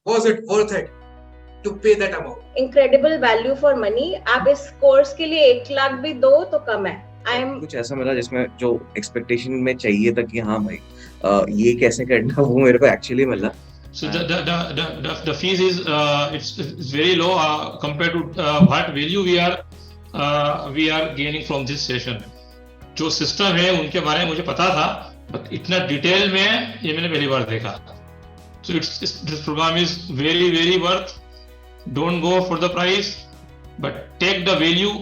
Was it worth it to pay that amount? Incredible value for money. आप इस course के लिए 1 लाख भी दो तो कम है. कुछ ऐसा मिला जिसमें जो एक्सपेक्टेशन में चाहिए था कि हाँ भाई ये कैसे करना, वो मेरे को एक्चुअली मिला. So the fees is it's very low compared to what value we are gaining from this session. जो सिस्टम है उनके बारे में मुझे पता था, बट इतना डिटेल में ये मैंने पहली बार देखा. So this program is very worth. Don't go for the price, but take the value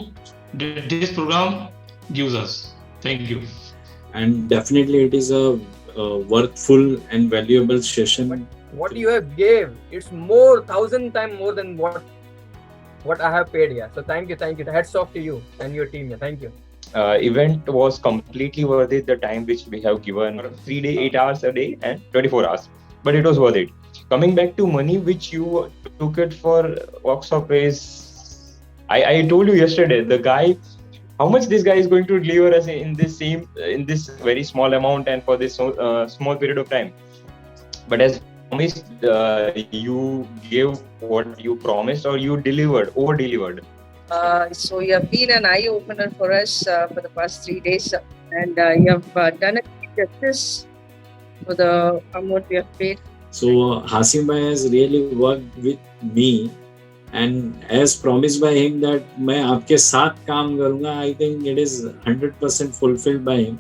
that this program gives us. Thank you. And definitely it is a worthful and valuable session. But what you have gave, it's more 1,000 times more than what I have paid here. So thank you. Hats off to you and your team here. Thank you. Event was completely worth it. The time which we have given, 3 days, 8 hours a day and 24 hours, but it was worth it. Coming back to money which you took it for workshop is, I told you yesterday, the guy, how much this guy is going to deliver us in this very small amount and for this small period of time. But as promised, you gave what you promised, or you over delivered. So you have been an eye opener for us for the past 3 days, and you have done a justice for the amount we have paid. So Hasim bhai has really worked with me, and as promised by him that मैं आपके साथ काम करूँगा, I think it is 100% fulfilled by him.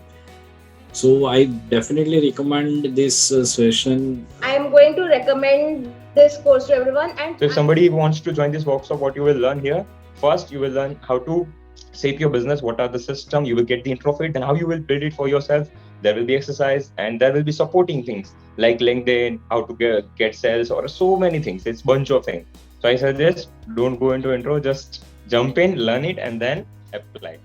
So I definitely recommend this session. I am going to recommend this course to everyone. And So if somebody wants to join this workshop, what you will learn here, first you will learn how to shape your business, what are the system, you will get the intro of it, then how you will build it for yourself. There will be exercise and there will be supporting things like LinkedIn, how to get sales, or so many things. It's bunch of things. So I suggest don't go into intro, just jump in, learn it, and then apply.